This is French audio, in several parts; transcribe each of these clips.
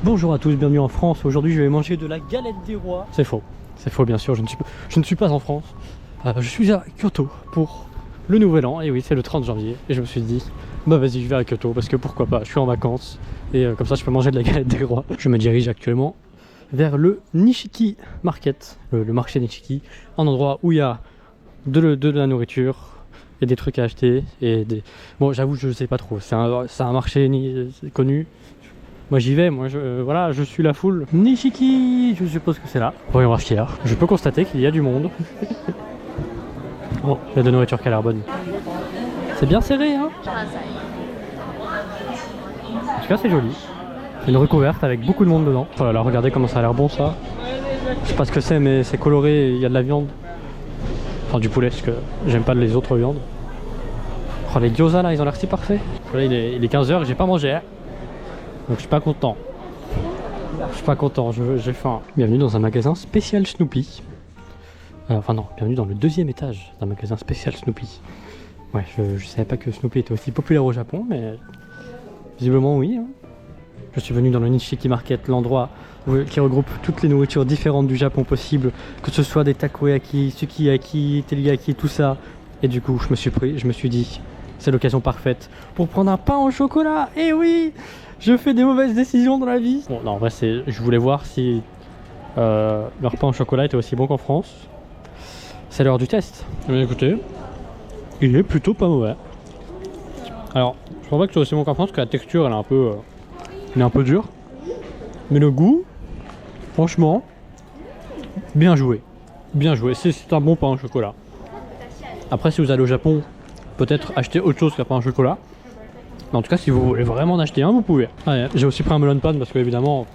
Bonjour à tous, bienvenue en France. Aujourd'hui je vais manger de la galette des rois. C'est faux bien sûr, je ne suis pas en France. Je suis à Kyoto pour le nouvel an, et oui c'est le 30 janvier. Et je me suis dit, bah vas-y je vais à Kyoto parce que pourquoi pas, je suis en vacances. Et comme ça je peux manger de la galette des rois. Je me dirige actuellement vers le Nishiki Market, le marché Nishiki. Un endroit où il y a de la nourriture et des trucs à acheter. Et des... Bon j'avoue je sais pas trop, c'est un marché connu. Moi j'y vais, voilà, je suis la foule. Nishiki, je suppose que c'est là. Voyons voir ce qu'il y a. Je peux constater qu'il y a du monde. Oh, il y a de nourriture qui a l'air bonne. C'est bien serré, hein. En tout cas, c'est joli. C'est une recouverte avec beaucoup de monde dedans. Oh là là, regardez comment ça a l'air bon ça. Je sais pas ce que c'est, mais c'est coloré et il y a de la viande. Enfin, du poulet, parce que j'aime pas les autres viandes. Oh, les gyoza là, ils ont l'air si parfaits. Là, il est 15h, j'ai pas mangé. Hein. Donc je suis pas content. J'ai faim. Bienvenue dans un magasin spécial Snoopy. Enfin non, bienvenue dans le deuxième étage d'un magasin spécial Snoopy. Ouais, je savais pas que Snoopy était aussi populaire au Japon, mais visiblement oui. Hein. Je suis venu dans le Nishiki Market, l'endroit qui regroupe toutes les nourritures différentes du Japon possible, que ce soit des takoyaki, sukiyaki, teriyaki, tout ça. Et du coup, je me suis dit, c'est l'occasion parfaite pour prendre un pain au chocolat. Et oui, je fais des mauvaises décisions dans la vie. Bon, non, en vrai, je voulais voir si leur pain au chocolat était aussi bon qu'en France. C'est l'heure du test. Mais écoutez, il est plutôt pas mauvais. Alors, je pense pas que c'est aussi bon qu'en France, parce que la texture, elle est un peu dure. Mais le goût, franchement, bien joué. Bien joué. C'est un bon pain au chocolat. Après, si vous allez au Japon, peut-être acheter autre chose qu'un pain au chocolat. Mais en tout cas, si vous voulez vraiment en acheter un, vous pouvez. Ouais, j'ai aussi pris un melon pan parce que évidemment,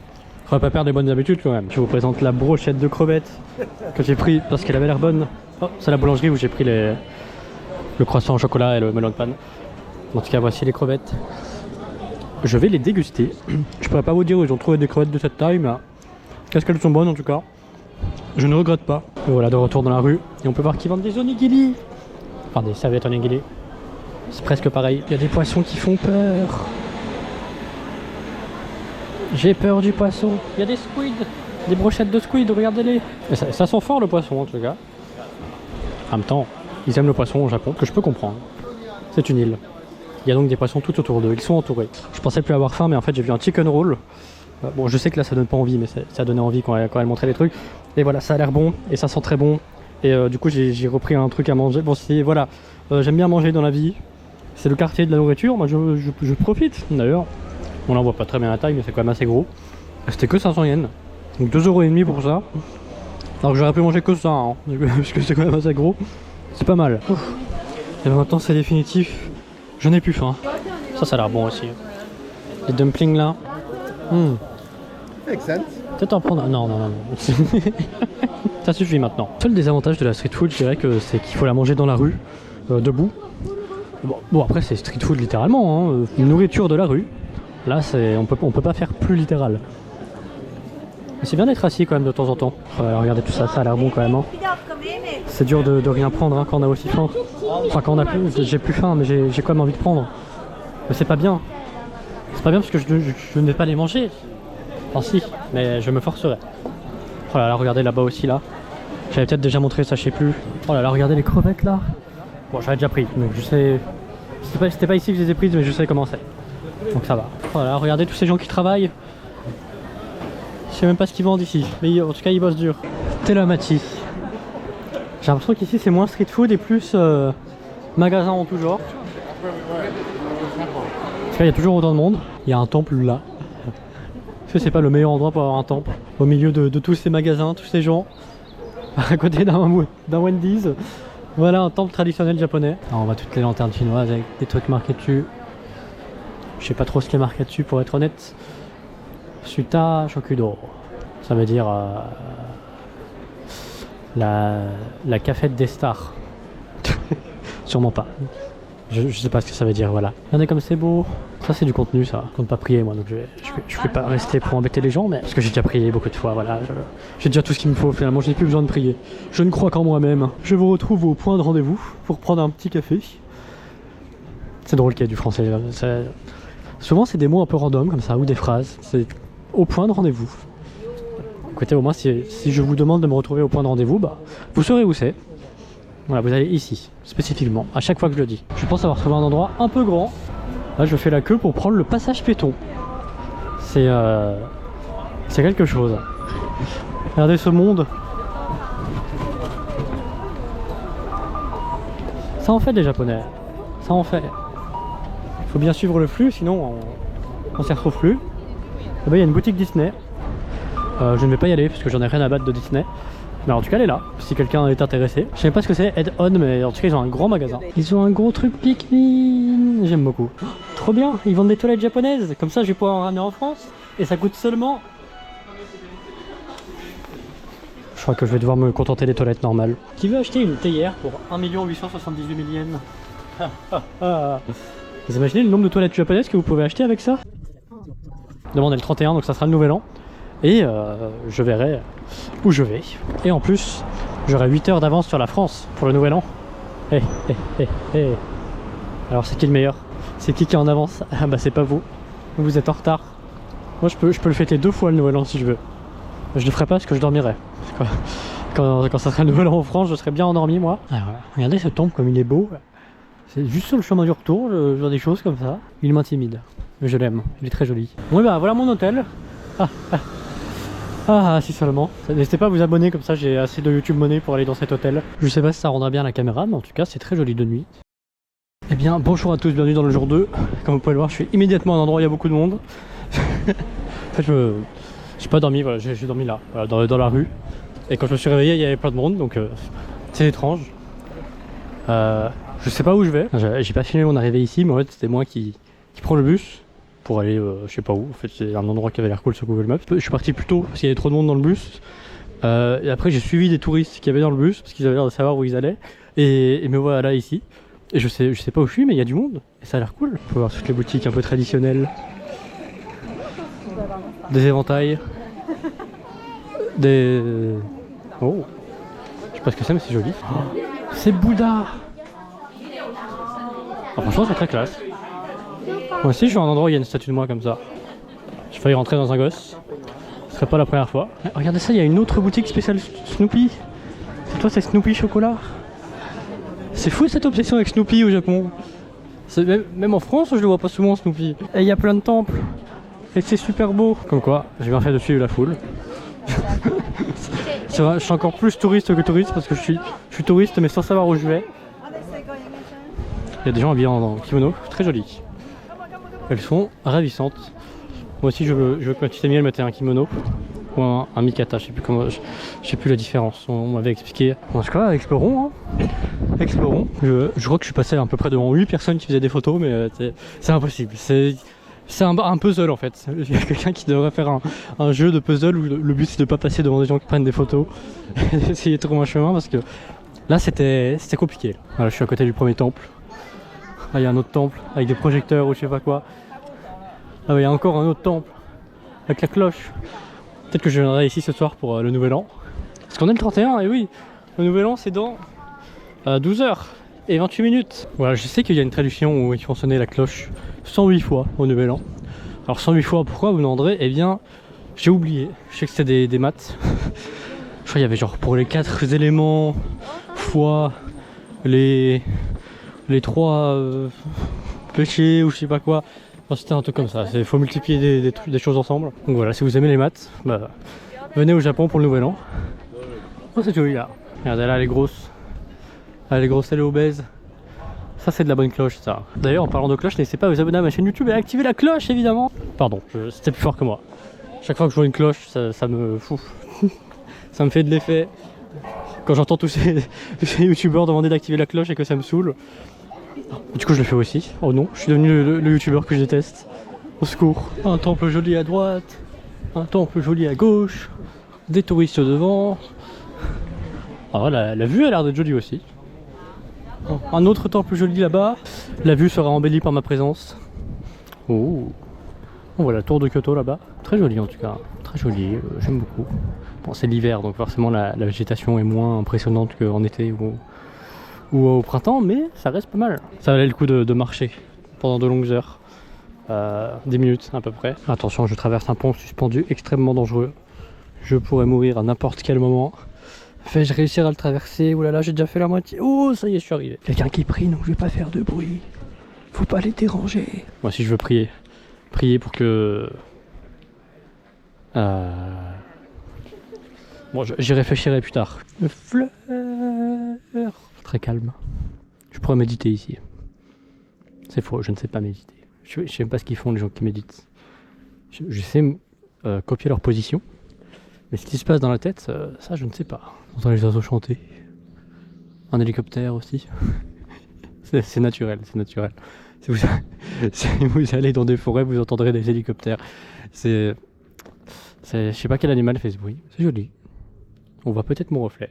on va pas perdre des bonnes habitudes quand même. Je vous présente la brochette de crevettes que j'ai pris parce qu'elle avait l'air bonne. Oh, c'est la boulangerie où j'ai pris le croissant au chocolat et le melon pan. En tout cas, voici les crevettes. Je vais les déguster. Je pourrais pas vous dire où ils ont trouvé des crevettes de cette taille, mais qu'est-ce qu'elles sont bonnes en tout cas. Je ne regrette pas. Et voilà, de retour dans la rue. Et on peut voir qu'ils vendent des onigiri. Enfin, des serviettes onigiri. C'est presque pareil. Il y a des poissons qui font peur. J'ai peur du poisson. Il y a des squids. Des brochettes de squid, regardez-les. Ça sent fort le poisson en tout cas. En même temps, ils aiment le poisson au Japon, que je peux comprendre. C'est une île. Il y a donc des poissons tout autour d'eux. Ils sont entourés. Je pensais plus avoir faim, mais en fait j'ai vu un chicken roll. Bon, je sais que là ça donne pas envie, mais ça donnait envie quand elle montrait les trucs. Et voilà, ça a l'air bon et ça sent très bon. Et du coup j'ai repris un truc à manger. Bon, voilà, j'aime bien manger dans la vie. C'est le quartier de la nourriture, moi je profite. D'ailleurs, on n'en voit pas très bien la taille, mais c'est quand même assez gros. C'était que 500 yens, donc 2,5 € pour ça. Alors que j'aurais pu manger que ça, hein, parce que c'est quand même assez gros. C'est pas mal. Ouf. Et ben maintenant c'est définitif, je n'ai plus faim. Ça a l'air bon aussi. Les dumplings là. Peut-être en prendre un. Non. Ça suffit maintenant. Le seul désavantage de la street food, je dirais que c'est qu'il faut la manger dans la rue, debout. Bon après c'est street food littéralement, hein, une nourriture de la rue. Là on peut pas faire plus littéral. Mais c'est bien d'être assis quand même de temps en temps. Regardez tout ça, ça a l'air bon quand même. Hein. C'est dur de rien prendre hein, quand on a aussi faim. Enfin quand on a plus, j'ai plus faim mais j'ai quand même envie de prendre. Mais c'est pas bien. C'est pas bien parce que je ne vais pas les manger. Enfin si, mais je me forcerai. Oh là là, regardez là-bas aussi là. J'avais peut-être déjà montré ça, je sais plus. Oh là là, regardez les crevettes là. Bon, j'avais déjà pris, donc je sais. C'était pas ici que je les ai prises, mais je sais comment c'est. Donc ça va. Voilà, regardez tous ces gens qui travaillent. Je sais même pas ce qu'ils vendent ici, mais en tout cas ils bossent dur. Telamati. J'ai l'impression qu'ici c'est moins street food et plus magasin en tout genre. En tout cas, il y a toujours autant de monde. Il y a un temple là. Est-ce que c'est pas le meilleur endroit pour avoir un temple? Au milieu de tous ces magasins, tous ces gens. À côté d'un Wendy's. Voilà un temple traditionnel japonais. Alors, on voit toutes les lanternes chinoises avec des trucs marqués dessus. Je sais pas trop ce qui est marqué dessus pour être honnête. Suta Shokudo. Ça veut dire la cafette des stars. Sûrement pas. Je sais pas ce que ça veut dire, voilà. Regardez comme c'est beau. Ça c'est du contenu ça. Je compte pas prier moi, donc je vais pas rester pour embêter les gens, mais parce que j'ai déjà prié beaucoup de fois, voilà. J'ai déjà tout ce qu'il me faut, finalement je n'ai plus besoin de prier. Je ne crois qu'en moi-même. Je vous retrouve au point de rendez-vous pour prendre un petit café. C'est drôle qu'il y ait du français. Souvent c'est des mots un peu random comme ça, ou des phrases. au point de rendez-vous. Écoutez, au moins si je vous demande de me retrouver au point de rendez-vous, bah, vous saurez où c'est. Voilà, vous allez ici, spécifiquement, à chaque fois que je le dis. Je pense avoir trouvé un endroit un peu grand. Là, je fais la queue pour prendre le passage piéton. C'est quelque chose. Regardez ce monde. Ça en fait des Japonais. Ça en fait. Il faut bien suivre le flux, sinon on s'y retrouve plus. Là-bas, il y a une boutique Disney. Je ne vais pas y aller parce que j'en ai rien à battre de Disney. Mais en tout cas, elle est là, si quelqu'un est intéressé. Je sais pas ce que c'est, Head-On, mais en tout cas, ils ont un grand magasin. Ils ont un gros truc Pikmin. J'aime beaucoup. Trop bien, ils vendent des toilettes japonaises. Comme ça, je vais pouvoir en ramener en France. Et ça coûte seulement... Je crois que je vais devoir me contenter des toilettes normales. Qui veut acheter une théière pour 1 878 000 yens? Vous imaginez le nombre de toilettes japonaises que vous pouvez acheter avec ça? Demain, on est le 31, donc ça sera le nouvel an. Et je verrai où je vais. Et en plus, j'aurai 8 heures d'avance sur la France pour le nouvel an. Alors c'est qui le meilleur? C'est qui est en avance? Ah bah c'est pas vous. Vous êtes en retard. Moi je peux le fêter 2 fois le nouvel an si je veux. Je le ferai pas parce que je dormirai. Quand ça sera le nouvel an en France, je serai bien endormi moi. Ah, voilà. Regardez ce temple comme il est beau. C'est juste sur le chemin du retour, je vois des choses comme ça. Il m'intimide. Mais je l'aime, il est très joli. Bon bah voilà mon hôtel. Si seulement. N'hésitez pas à vous abonner, comme ça j'ai assez de YouTube money pour aller dans cet hôtel. Je sais pas si ça rendra bien la caméra, mais en tout cas c'est très joli de nuit. Eh bien bonjour à tous, bienvenue dans le jour 2. Comme vous pouvez le voir, je suis immédiatement à un endroit où il y a beaucoup de monde. En fait j'ai pas dormi, voilà, j'ai dormi là, voilà, dans la rue. Et quand je me suis réveillé, il y avait plein de monde, donc c'est étrange. Je sais pas où je vais. J'ai pas filmé mon arrivée ici, mais en fait c'était moi qui prends le bus pour aller je sais pas où. En fait c'est un endroit qui avait l'air cool sur Google Maps. Je suis parti plus tôt parce qu'il y avait trop de monde dans le bus. Et après j'ai suivi des touristes qui avaient dans le bus parce qu'ils avaient l'air de savoir où ils allaient. Et me voilà là ici. Et je sais pas où je suis, mais il y a du monde. Et ça a l'air cool. On peut voir toutes les boutiques un peu traditionnelles. Des éventails. Des... Oh, je sais pas ce que c'est mais c'est joli. Oh, c'est Bouddha. Oh, franchement c'est très classe. Moi aussi je suis à un endroit où il y a une statue de moi comme ça. J'ai failli rentrer dans un gosse. Ce serait pas la première fois. Regardez ça, il y a une autre boutique spéciale Snoopy. C'est toi, c'est Snoopy chocolat. C'est fou cette obsession avec Snoopy au Japon. Même en France je le vois pas souvent Snoopy. Et il y a plein de temples. Et c'est super beau. Comme quoi, j'ai bien fait de suivre la foule. Je suis encore plus touriste que touriste parce que je suis touriste mais sans savoir où je vais. Il y a des gens habillés en kimono, très jolis. Elles sont ravissantes. Moi aussi je veux que ma petite amie elle mette un kimono ou un mikata, je sais plus la différence, on m'avait expliqué. En tout cas, explorons hein. Explorons. Je crois que je suis passé à peu près devant 8 personnes qui faisaient des photos mais c'est impossible. C'est un puzzle en fait. Il y a quelqu'un qui devrait faire un jeu de puzzle où le but c'est de pas passer devant des gens qui prennent des photos et d'essayer de trouver un chemin parce que là c'était compliqué. Voilà, je suis à côté du premier temple. Là il y a un autre temple avec des projecteurs ou je sais pas quoi. Là il y a encore un autre temple avec la cloche. Peut-être que je viendrai ici ce soir pour le nouvel an. Parce qu'on est le 31 et oui, le nouvel an c'est dans 12h et 28 minutes. Voilà, je sais qu'il y a une tradition où ils font sonner la cloche 108 fois au nouvel an. Alors 108 fois pourquoi vous me demanderez? Eh bien j'ai oublié, je sais que c'était des maths. Je crois qu'il y avait genre pour les 4 éléments fois les 3 péchés ou je sais pas quoi. Enfin, c'était un truc comme ça, il faut multiplier des choses ensemble. Donc voilà, si vous aimez les maths, bah, venez au Japon pour le nouvel an. Oh c'est joli là. Regardez là, elle est grosse. Elle est grosse, elle est obèse. Ça c'est de la bonne cloche ça. D'ailleurs en parlant de cloche, n'hésitez pas à vous abonner à ma chaîne YouTube et à activer la cloche évidemment. Pardon, c'était plus fort que moi. Chaque fois que je vois une cloche, ça me fout. Ça me fait de l'effet. Quand j'entends tous ces youtubeurs demander d'activer la cloche et que ça me saoule. Du coup je le fais aussi. Oh non, je suis devenu le youtubeur que je déteste. Au secours. Un temple joli à droite, un temple joli à gauche, des touristes devant. Ah la vue a l'air d'être jolie aussi. Un autre temple joli là-bas. La vue sera embellie par ma présence. Oh, on voit la tour de Kyoto là-bas. Très jolie en tout cas, très jolie, j'aime beaucoup. Bon c'est l'hiver donc forcément la végétation est moins impressionnante qu'en été ou au printemps, mais ça reste pas mal. Ça valait le coup de marcher pendant de longues heures 10 minutes à peu près. Attention, je traverse un pont suspendu extrêmement dangereux. Je pourrais mourir à n'importe quel moment. Vais-je réussir à le traverser? Ouh là là, j'ai déjà fait la moitié. Oh, ça y est, je suis arrivé. Quelqu'un qui prie, donc je vais pas faire de bruit. Faut pas les déranger. Moi, si je veux prier, prier pour que... Bon, j'y réfléchirai plus tard. Une fleur. Très calme. Je pourrais méditer ici. C'est faux, je ne sais pas méditer. Je sais même pas ce qu'ils font les gens qui méditent. Je sais copier leur position. Mais ce qui se passe dans la tête, ça je ne sais pas. On entend les oiseaux chanter. Un hélicoptère aussi. C'est naturel, c'est naturel. Si vous allez dans des forêts, vous entendrez des hélicoptères. Je sais pas quel animal fait ce bruit. C'est joli. On voit peut-être mon reflet.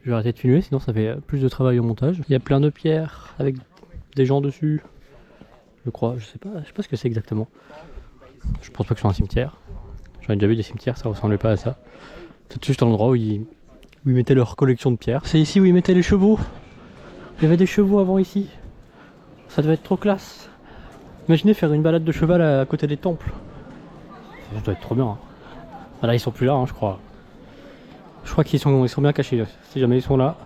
Je vais arrêter de filmer, sinon ça fait plus de travail au montage. Il y a plein de pierres avec des gens dessus. Je crois, je sais pas ce que c'est exactement. Je pense pas que ce soit un cimetière. J'en ai déjà vu des cimetières, ça ressemblait pas à ça. C'est juste l'endroit où ils mettaient leur collection de pierres. C'est ici où ils mettaient les chevaux. Il y avait des chevaux avant ici. Ça devait être trop classe. Imaginez faire une balade de cheval à côté des temples. Ça doit être trop bien. Hein. Ah là ils sont plus là, hein, je crois. Je crois qu'ils sont bien cachés. Si jamais ils sont là.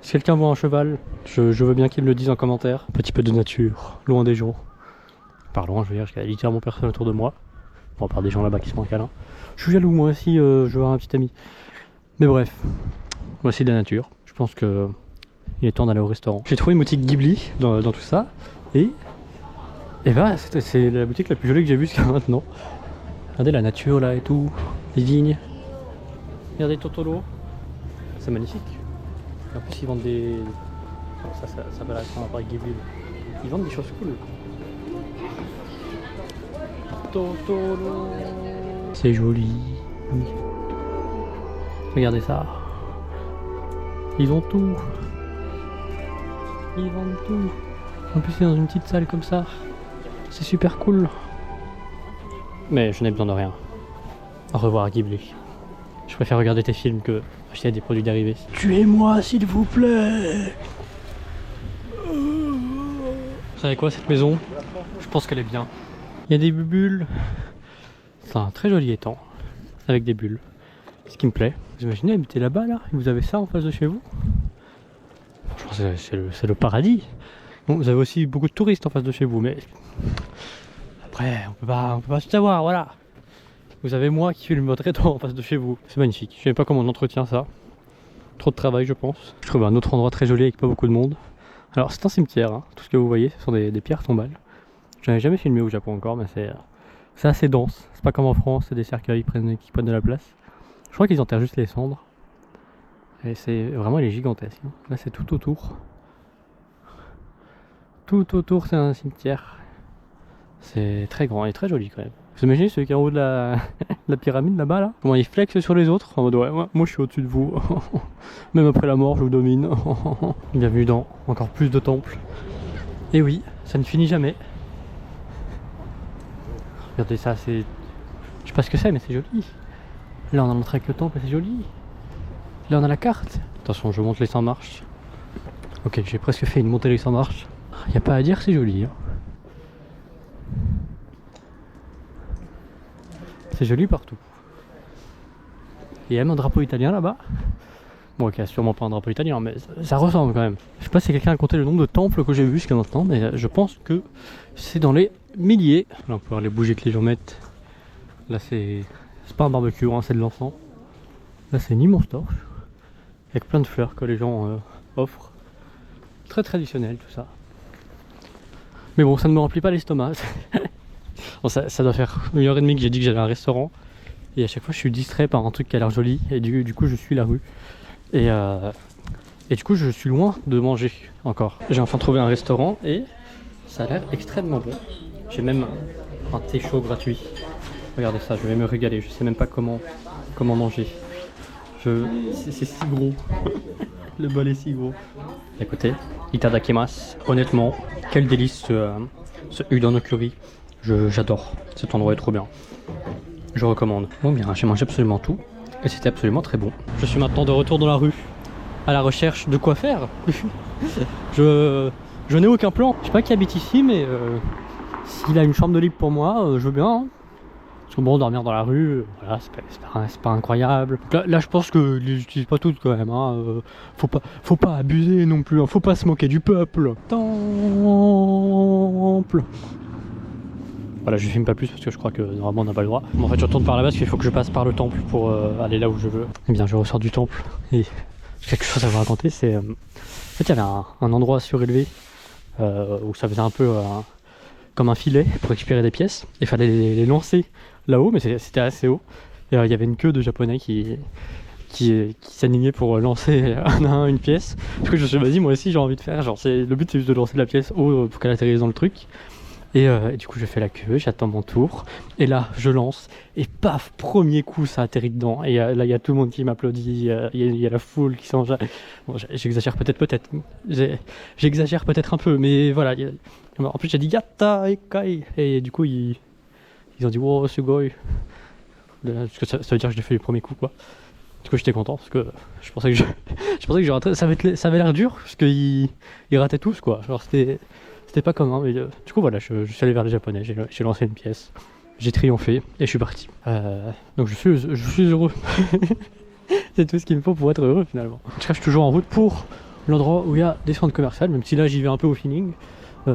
Si quelqu'un voit un cheval, je veux bien qu'il me le dise en commentaire. Un petit peu de nature, loin des gens. Par loin, je veux dire, il y a littéralement personne autour de moi. Bon, à part des gens là-bas qui se font un câlin. Je suis jaloux, moi aussi, je veux avoir un petit ami. Mais bref, voici de la nature. Je pense que il est temps d'aller au restaurant. J'ai trouvé une boutique Ghibli dans tout ça. Et bah, c'est la boutique la plus jolie que j'ai vue jusqu'à maintenant. Regardez la nature là et tout, les vignes. Regardez Totoro. C'est magnifique. En plus, ils vendent des... Ça va être un appareil Ghibli. Ils vendent des choses cool. Totoro. C'est joli. Oui. Regardez ça. Ils ont tout. Ils vendent tout. En plus, c'est dans une petite salle comme ça. C'est super cool. Mais je n'ai besoin de rien. Au revoir Ghibli. Je préfère regarder tes films que acheter des produits dérivés. Tuez-moi s'il vous plaît. Vous savez quoi, cette maison? Je pense qu'elle est bien. Il y a des bulles. C'est un très joli étang. Avec des bulles. Ce qui me plaît. Vous imaginez habiter là-bas là et vous avez ça en face de chez vous? Franchement c'est le paradis. Bon, vous avez aussi beaucoup de touristes en face de chez vous, mais après on peut pas tout savoir, voilà. Vous avez moi qui filme votre étang en face de chez vous. C'est magnifique. Je sais pas comment on entretient ça. Trop de travail je pense. Je trouve un autre endroit très joli avec pas beaucoup de monde. Alors c'est un cimetière, hein. Tout ce que vous voyez ce sont des pierres tombales. J'en ai jamais filmé au Japon encore, mais c'est assez dense. C'est pas comme en France, c'est des cercueils qui prennent de la place. Je crois qu'ils enterrent juste les cendres. Et c'est vraiment, il est gigantesque. Hein. Là c'est tout autour. Tout autour c'est un cimetière. C'est très grand et très joli quand même. Vous imaginez celui qui est en haut de la pyramide là-bas là? Comment il flexe sur les autres? En mode ouais, moi je suis au-dessus de vous. Même après la mort je vous domine. Bienvenue dans encore plus de temples. Et oui, ça ne finit jamais. Regardez ça, c'est... Je sais pas ce que c'est mais c'est joli. Là on a l'entrée avec le temple et c'est joli. Là on a la carte. Attention, je monte les 100 marches. Ok, j'ai presque fait une montée les 100 marches. Y a pas à dire, c'est joli. Hein. C'est joli partout. Il y a même un drapeau italien là-bas. Bon, ok, sûrement pas un drapeau italien, mais ça ressemble quand même. Je sais pas si quelqu'un a compté le nombre de temples que j'ai vu jusqu'à maintenant, mais je pense que c'est dans les milliers. Là, on peut voir les bougies que les gens mettent. Là, c'est pas un barbecue, hein, c'est de l'encens. Là, c'est une immense torche. Avec plein de fleurs que les gens offrent. Très traditionnel tout ça. Mais bon, ça ne me remplit pas l'estomac. Bon, ça doit faire 1h30 que j'ai dit que j'allais à un restaurant. Et à chaque fois, je suis distrait par un truc qui a l'air joli. Et du coup, je suis la rue. Et du coup, je suis loin de manger encore. J'ai enfin trouvé un restaurant et ça a l'air extrêmement bon. J'ai même un thé chaud gratuit. Regardez ça, je vais me régaler. Je sais même pas comment manger. C'est si gros. Le bol est si gros. Écoutez, itadakimasu. Honnêtement, quel délice ce udon no curry. J'adore. Cet endroit est trop bien. Je recommande. Bon bien, j'ai mangé absolument tout. Et c'était absolument très bon. Je suis maintenant de retour dans la rue. À la recherche de quoi faire. Je n'ai aucun plan. Je sais pas qui habite ici, mais S'il a une chambre de libre pour moi, je veux bien. Hein. Parce que bon, dormir dans la rue, voilà, c'est pas incroyable. Là, je pense que les utilisent pas toutes quand même. Hein. Faut pas abuser non plus. Hein. Faut pas se moquer du peuple. Temple. Voilà, je filme pas plus parce que je crois que normalement on n'a pas le droit. Bon, en fait, je retourne par là-bas parce qu'il faut que je passe par le temple pour aller là où je veux. Eh bien, je ressors du temple et j'ai quelque chose à vous raconter. C'est en fait, il y avait un endroit surélevé où ça faisait un peu comme un filet pour récupérer des pièces. Il fallait les lancer là-haut, mais c'était assez haut. Et il y avait une queue de japonais qui s'alignait pour lancer un à un une pièce. Du coup, je me suis dit, vas-y, moi aussi j'ai envie de faire. Genre, le but c'est juste de lancer la pièce haut pour qu'elle atterrisse dans le truc. Et du coup je fais la queue, j'attends mon tour, et là je lance, et paf, premier coup ça atterrit dedans, et là il y a tout le monde qui m'applaudit, il y a la foule qui s'en... Bon, j'exagère peut-être, j'exagère peut-être un peu, mais voilà, en plus j'ai dit yatta ekai, et du coup ils ont dit wow sugoi, parce que ça veut dire que je l'ai fait du premier coup quoi. Du coup j'étais content, parce que je pensais que je raterais, ça avait l'air dur, parce qu'ils rataient tous quoi, genre c'était pas commun, mais du coup voilà, je suis allé vers les japonais, j'ai lancé une pièce, j'ai triomphé et je suis parti. Donc je suis heureux. C'est tout ce qu'il me faut pour être heureux finalement. Je cherche toujours en route pour l'endroit où il y a des centres commerciaux, même si là j'y vais un peu au feeling.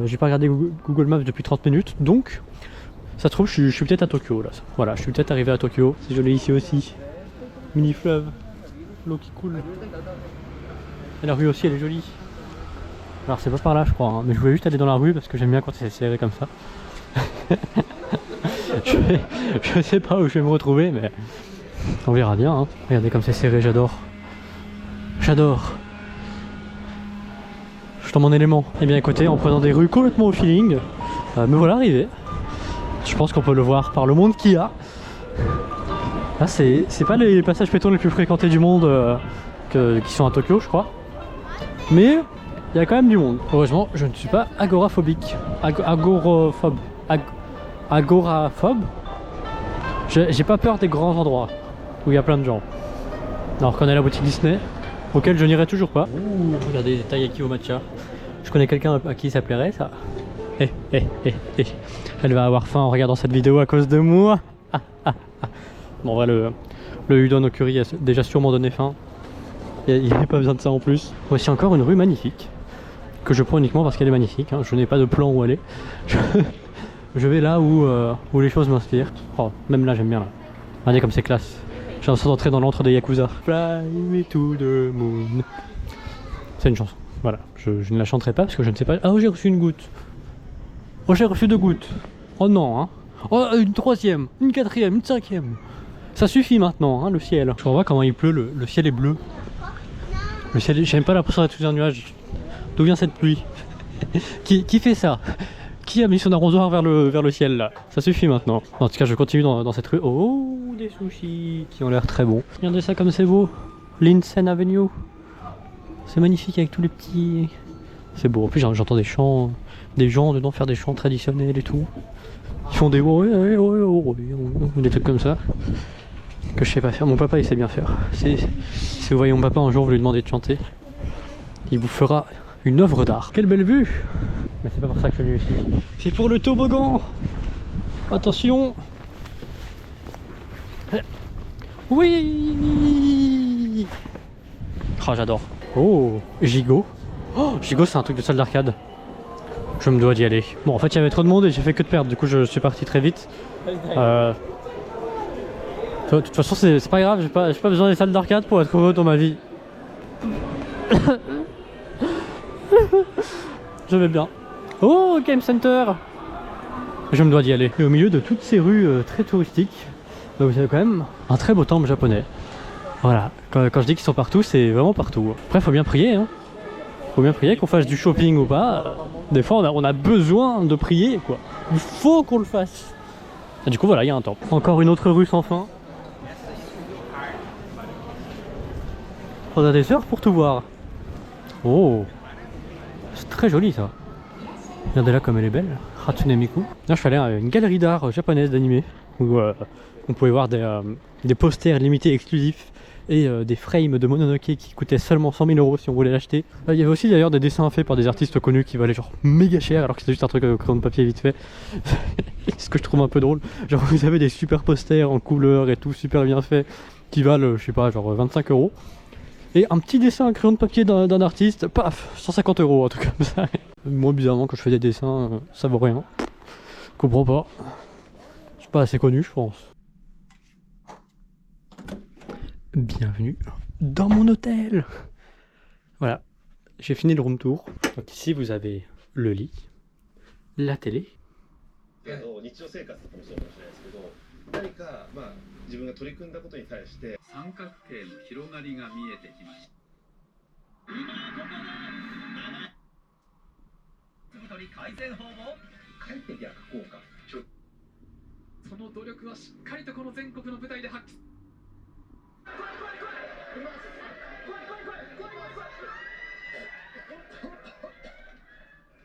J'ai pas regardé Google Maps depuis 30 minutes, donc ça se trouve je suis peut-être à Tokyo là. Voilà, je suis peut-être arrivé à Tokyo, c'est joli ici aussi. Mini fleuve, l'eau qui coule. Et la rue aussi elle est jolie. Alors c'est pas par là je crois, hein, mais je voulais juste aller dans la rue parce que j'aime bien quand c'est serré comme ça. je sais pas où je vais me retrouver, mais on verra bien. Hein. Regardez comme c'est serré, j'adore. J'adore. Je suis dans mon élément. Et bien écoutez, en prenant des rues complètement au feeling, me voilà arrivé. Je pense qu'on peut le voir par le monde qu'il y a. Là c'est pas les passages piétons les plus fréquentés du monde qui sont à Tokyo je crois. Mais il y a quand même du monde. Heureusement, je ne suis pas agoraphobique. Agoraphobe. J'ai pas peur des grands endroits où il y a plein de gens. Alors, on connaît la boutique Disney, auquel je n'irai toujours pas. Ouh, regardez, taiyaki au matcha. Je connais quelqu'un à qui ça plairait, ça. Elle va avoir faim en regardant cette vidéo à cause de moi. Bon, en vrai, le udon au curry a déjà sûrement donné faim. Il n'y a pas besoin de ça en plus. Voici encore une rue magnifique. Que je prends uniquement parce qu'elle est magnifique, hein. Je n'ai pas de plan où aller. Je vais là où les choses m'inspirent. Oh, même là j'aime bien là. Regardez comme c'est classe. J'ai l'impression d'entrer dans l'antre des Yakuza. Fly me to the moon. C'est une chanson. Voilà. Je ne la chanterai pas parce que je ne sais pas. Ah oh, j'ai reçu une goutte. Oh j'ai reçu 2 gouttes. Oh non hein. Oh une 3e, une 4e, une 5e. Ça suffit maintenant hein, le ciel. Je vois comment il pleut, le ciel est bleu. Le ciel, j'aime pas l'impression d'être sous un nuage. D'où vient cette pluie? Qui fait ça? Qui a mis son arrosoir vers le ciel là? Ça suffit maintenant. En tout cas je continue dans cette rue. Oh des sushis qui ont l'air très bons. Regardez ça comme c'est beau. Linsen Avenue. C'est magnifique avec tous les petits... C'est beau. En plus j'entends des chants, des gens dedans faire des chants traditionnels et tout. Ils font des des trucs comme ça. Que je sais pas faire. Mon papa il sait bien faire. Si vous voyez mon papa un jour vous lui demandez de chanter, il vous fera une œuvre d'art. Quelle belle vue! Mais c'est pas pour ça que je suis venu ici. C'est pour le toboggan! Attention! Oui! Oh j'adore. Oh! Gigot. Oh! Gigot c'est un truc de salle d'arcade. Je me dois d'y aller. Bon en fait il y avait trop de monde et j'ai fait que de perdre. Du coup je suis parti très vite. De toute façon c'est pas grave. J'ai pas besoin des salles d'arcade pour être heureux dans ma vie. Je vais bien. Oh, Game Center! Je me dois d'y aller. Et au milieu de toutes ces rues très touristiques, bah, vous avez quand même un très beau temple japonais. Voilà. Quand je dis qu'ils sont partout, c'est vraiment partout. Après, faut bien prier. Hein. Faut bien prier, qu'on fasse du shopping ou pas. Des fois, on a besoin de prier, quoi. Il faut qu'on le fasse. Et du coup, voilà, il y a un temple. Encore une autre rue sans fin. On a des heures pour tout voir. Oh! C'est très joli ça. Regardez là comme elle est belle. Hatsune Miku. Là je suis allé à une galerie d'art japonaise d'animé où on pouvait voir des posters limités exclusifs et des frames de Mononoke qui coûtaient seulement 100 000 € si on voulait l'acheter. Il y avait aussi d'ailleurs des dessins faits par des artistes connus qui valaient genre méga cher alors que c'était juste un truc au crayon de papier vite fait. Ce que je trouve un peu drôle. Genre vous avez des super posters en couleur et tout super bien fait qui valent je sais pas genre 25 €. Et un petit dessin à crayon de papier d'un artiste, paf, 150 €, un truc comme ça. Moi bizarrement quand je fais des dessins, ça vaut rien. Je comprends pas. Je suis pas assez connu je pense. Bienvenue dans mon hôtel. Voilà, j'ai fini le room tour. Donc ici vous avez le lit, la télé. 日常生活とかもそうかもしれないですけど、何か自分が取り組んだことに対して三角形の広がりが見えてきました。今ここで粒取り改善法を書いて逆効果。その努力はしっかりとこの全国の舞台で発揮。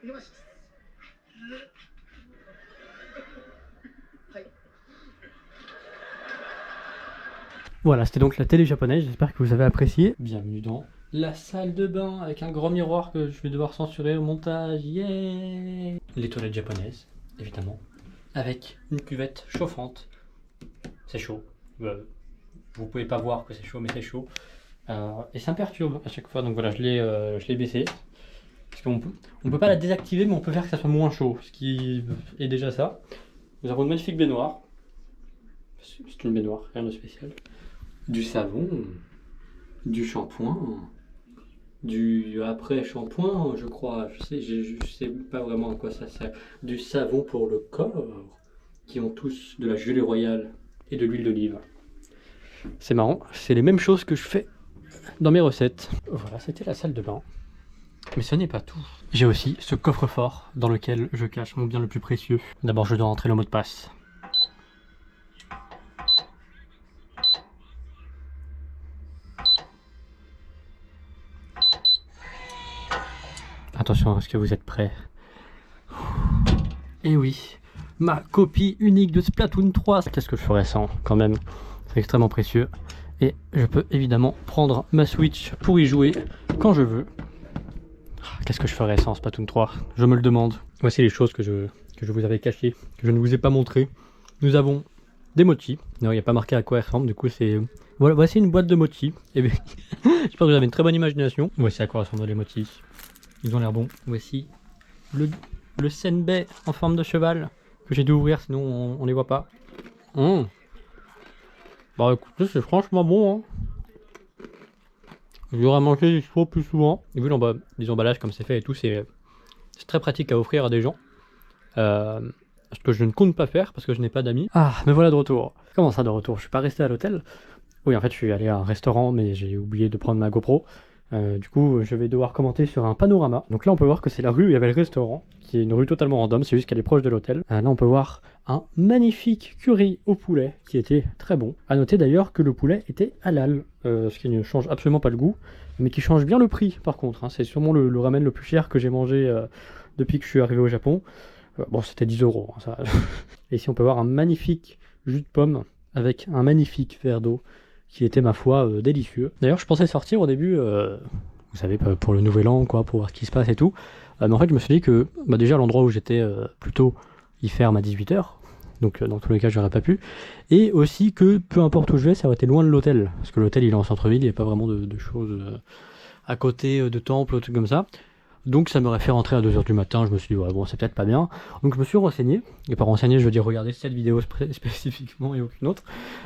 いきます。Voilà, c'était donc la télé japonaise, j'espère que vous avez apprécié. Bienvenue dans la salle de bain avec un grand miroir que je vais devoir censurer au montage. Yeah. Les toilettes japonaises, évidemment, avec une cuvette chauffante. C'est chaud. Vous pouvez pas voir que c'est chaud, mais c'est chaud. Et ça me perturbe à chaque fois, donc voilà, je l'ai baissé. Parce qu'on peut pas la désactiver, mais on peut faire que ça soit moins chaud, ce qui est déjà ça. Nous avons une magnifique baignoire. C'est une baignoire, rien de spécial. Du savon, du shampoing, du après-shampoing, je crois. Je sais pas vraiment à quoi ça sert. Du savon pour le corps, qui ont tous de la gelée royale et de l'huile d'olive. C'est marrant, c'est les mêmes choses que je fais dans mes recettes. Voilà, c'était la salle de bain. Mais ce n'est pas tout. J'ai aussi ce coffre-fort dans lequel je cache mon bien le plus précieux. D'abord, je dois entrer le mot de passe. Attention, est-ce que vous êtes prêts? Et oui, ma copie unique de Splatoon 3. Qu'est-ce que je ferais sans, quand même? C'est extrêmement précieux. Et je peux évidemment prendre ma Switch pour y jouer quand je veux. Qu'est-ce que je ferais sans Splatoon 3? Je me le demande. Voici les choses que je vous avais cachées, que je ne vous ai pas montrées. Nous avons des mochis. Non, il n'y a pas marqué à quoi elles ressemblent, du coup c'est... Voilà, voici une boîte de mochis. Et bien, j'espère que vous avez une très bonne imagination. Voici à quoi ressemblent les mochis. Ils ont l'air bons. Voici le senbei en forme de cheval que j'ai dû ouvrir, sinon on les voit pas. Bah écoutez, c'est franchement bon. Hein. Je devrais manger des chevaux plus souvent. Et vu les emballages comme c'est fait et tout, c'est très pratique à offrir à des gens. Ce que je ne compte pas faire parce que je n'ai pas d'amis. Ah, me voilà de retour. Comment ça de retour? Je suis pas resté à l'hôtel. Oui, en fait, je suis allé à un restaurant, mais j'ai oublié de prendre ma GoPro. Du coup, je vais devoir commenter sur un panorama. Donc là, on peut voir que c'est la rue où il y avait le restaurant, qui est une rue totalement random, c'est juste qu'elle est proche de l'hôtel. Là, on peut voir un magnifique curry au poulet, qui était très bon. À noter d'ailleurs que le poulet était halal, ce qui ne change absolument pas le goût, mais qui change bien le prix, par contre. Hein. C'est sûrement le ramen le plus cher que j'ai mangé depuis que je suis arrivé au Japon. Bon, c'était 10 €, hein, ça. Et ici, on peut voir un magnifique jus de pomme avec un magnifique verre d'eau, qui était ma foi délicieux. D'ailleurs je pensais sortir au début, vous savez, pour le nouvel an, quoi, pour voir ce qui se passe et tout. Mais en fait je me suis dit que déjà l'endroit où j'étais plutôt il ferme à 18 h, donc dans tous les cas j'aurais pas pu. Et aussi que peu importe où je vais, ça aurait été loin de l'hôtel, parce que l'hôtel il est en centre-ville, il n'y a pas vraiment de choses à côté de temples, ou trucs comme ça. Donc ça m'aurait fait rentrer à 2 h du matin, je me suis dit ouais bon c'est peut-être pas bien. Donc je me suis renseigné, et par renseigné je veux dire regarder cette vidéo spécifiquement et aucune autre.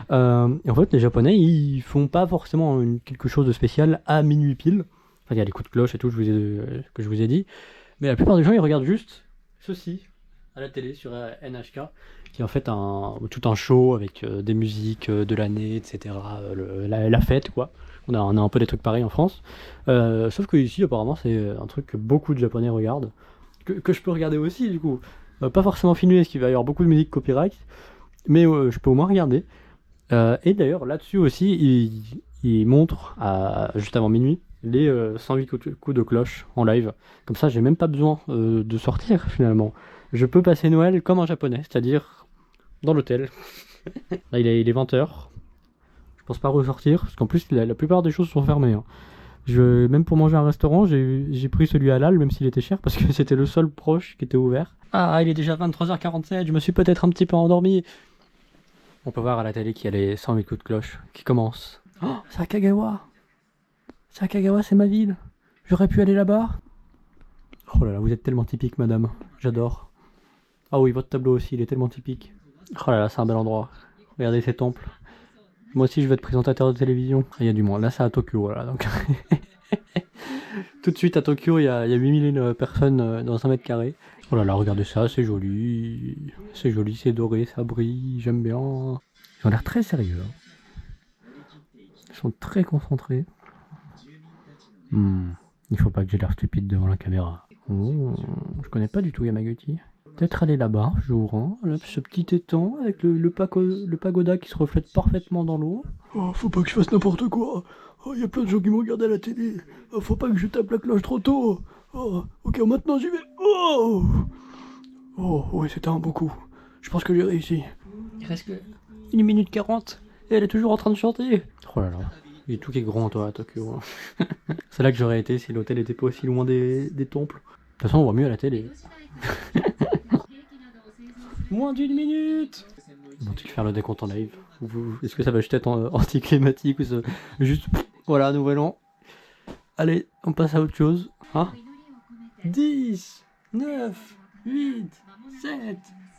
Et en fait les japonais ils font pas forcément quelque chose de spécial à minuit pile. Enfin il y a les coups de cloche et tout que je vous ai dit. Mais la plupart des gens ils regardent juste ceci à la télé sur NHK, qui est en fait tout un show avec des musiques de l'année, etc. La fête quoi. On a un peu des trucs pareils en France. Sauf que ici, apparemment, c'est un truc que beaucoup de Japonais regardent. Que je peux regarder aussi, du coup. Pas forcément filmé, parce qu'il va y avoir beaucoup de musique copyright. Mais je peux au moins regarder. Et d'ailleurs, là-dessus aussi, il montre, juste avant minuit, les 108 coups de cloche en live. Comme ça, j'ai même pas besoin de sortir, finalement. Je peux passer Noël comme un Japonais, c'est-à-dire dans l'hôtel. Là, il est 20 h. Je pense pas ressortir, parce qu'en plus la plupart des choses sont fermées. Hein. Même pour manger à un restaurant, j'ai pris celui halal, même s'il était cher, parce que c'était le seul proche qui était ouvert. Ah, il est déjà 23h47, je me suis peut-être un petit peu endormi. On peut voir à la télé qu'il y a les 108 coups de cloche qui commencent. Oh, c'est à Kagawa. C'est à Kagawa, c'est ma ville. J'aurais pu aller là-bas. Oh là là, vous êtes tellement typique, madame. J'adore. Ah oui, votre tableau aussi, il est tellement typique. Oh là là, c'est un bel endroit. Regardez ces temples. Moi aussi, je veux être présentateur de télévision. Ah, il y a du monde. Là, c'est à Tokyo, voilà. Donc... Tout de suite, à Tokyo, il y a 8000 personnes dans 1 mètre carré. Oh là là, regardez ça, c'est joli. C'est joli, c'est doré, ça brille. J'aime bien. Ils ont l'air très sérieux. Hein. Ils sont très concentrés. Il faut pas que j'ai l'air stupide devant la caméra. Oh, je connais pas du tout Yamaguchi. Peut-être aller là-bas, jour, hein, là, ce petit étang avec le pagoda qui se reflète parfaitement dans l'eau. Oh, faut pas que je fasse n'importe quoi. Oh, y a plein de gens qui me regardent à la télé. Oh, faut pas que je tape la cloche trop tôt. Oh, ok, maintenant j'y vais. Oh, oh, ouais, c'était un bon coup. Je pense que j'ai réussi. Il reste que 1 minute 40 et elle est toujours en train de chanter. Oh là là. Et tout qui est grand, toi, à Tokyo. C'est là que j'aurais été si l'hôtel était pas aussi loin des temples. De toute façon, on voit mieux à la télé. Moins d'1 minute. Vont-ils faire le décompte en live? Est-ce que ça va juste être anticlimatique ou ça... Juste, voilà, nouvel an. Allez, on passe à autre chose. Hein? 10, 9, 8, 7,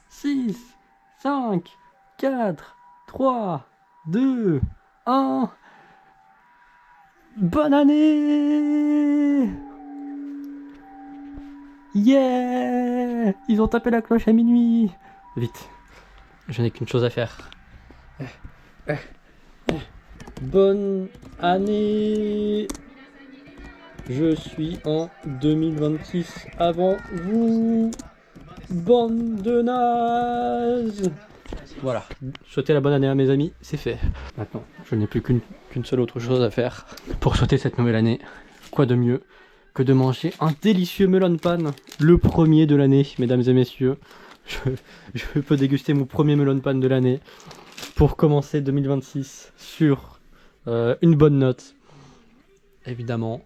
6, 5, 4, 3, 2, 1... Bonne année! Yeah! Ils ont tapé la cloche à minuit! Vite, je n'ai qu'une chose à faire. Bonne année! Je suis en 2026 avant vous! Bande de nazes! Voilà, souhaiter la bonne année à mes amis, c'est fait. Maintenant, je n'ai plus qu'une seule autre chose à faire pour souhaiter cette nouvelle année. Quoi de mieux que de manger un délicieux melon pan, le premier de l'année, mesdames et messieurs. Je peux déguster mon premier melon pan de l'année pour commencer 2026 sur une bonne note. Évidemment,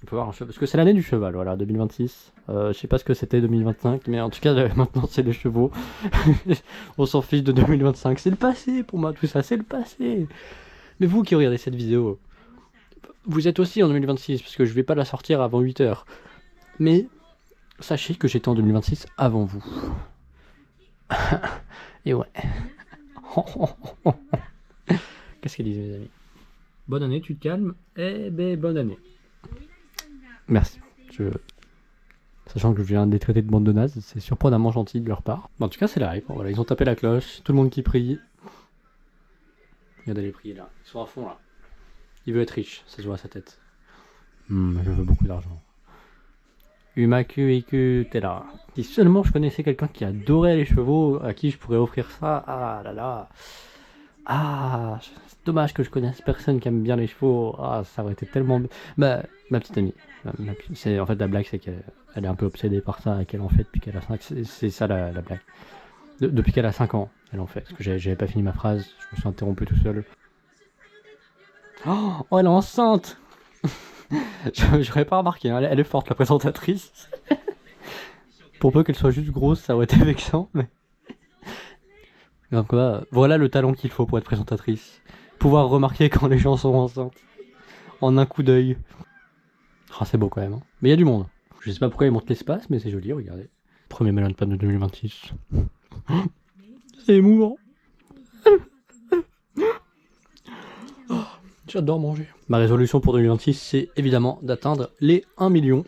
on peut voir un cheval, parce que c'est l'année du cheval, voilà, 2026. Je sais pas ce que c'était 2025, mais en tout cas, maintenant c'est les chevaux. On s'en fiche de 2025, c'est le passé pour moi, tout ça, c'est le passé. Mais vous qui regardez cette vidéo, vous êtes aussi en 2026, parce que je vais pas la sortir avant 8h. Mais sachez que j'étais en 2026 avant vous. Et ouais. Qu'est-ce qu'ils disent, mes amis? Bonne année, tu te calmes? Eh ben, bonne année. Merci. Sachant que je viens de les traiter de bande de nazes, c'est surprenamment gentil de leur part. En tout cas, c'est la hype. Bon, voilà, ils ont tapé la cloche, tout le monde qui prie. Regardez les prier là, ils sont à fond là. Il veut être riche, ça se voit à sa tête. Je veux beaucoup d'argent. Umaku Iku, t'es là. Si seulement je connaissais quelqu'un qui adorait les chevaux, à qui je pourrais offrir ça, ah là là. Ah, c'est dommage que je connaisse personne qui aime bien les chevaux. Ah, ça aurait été tellement... Ma petite amie. C'est, en fait, la blague, c'est qu'elle est un peu obsédée par ça et qu'elle en fait depuis qu'elle a 5... C'est ça la blague. Depuis qu'elle a 5 ans, elle en fait. Parce que j'avais pas fini ma phrase, je me suis interrompu tout seul. Oh, elle est enceinte. J'aurais pas remarqué, hein. Elle est forte, la présentatrice. Pour peu qu'elle soit juste grosse, ça aurait été vexant, mais... Donc voilà le talent qu'il faut pour être présentatrice. Pouvoir remarquer quand les gens sont enceintes. En un coup d'œil. Ah, c'est beau quand même. Hein. Mais il y a du monde. Je sais pas pourquoi ils montrent l'espace, mais c'est joli, regardez. Premier melon pan de 2026. C'est émouvant. Oh, j'adore manger. Ma résolution pour 2026, c'est évidemment d'atteindre les 1 million.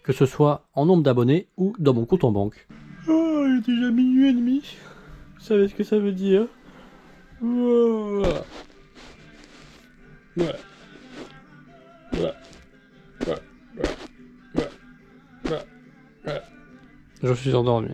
Que ce soit en nombre d'abonnés ou dans mon compte en banque. Oh, il est déjà minuit et demi. Vous savez ce que ça veut dire? Voilà. Voilà. Voilà. Voilà. Voilà. Voilà. Voilà. Je suis endormi.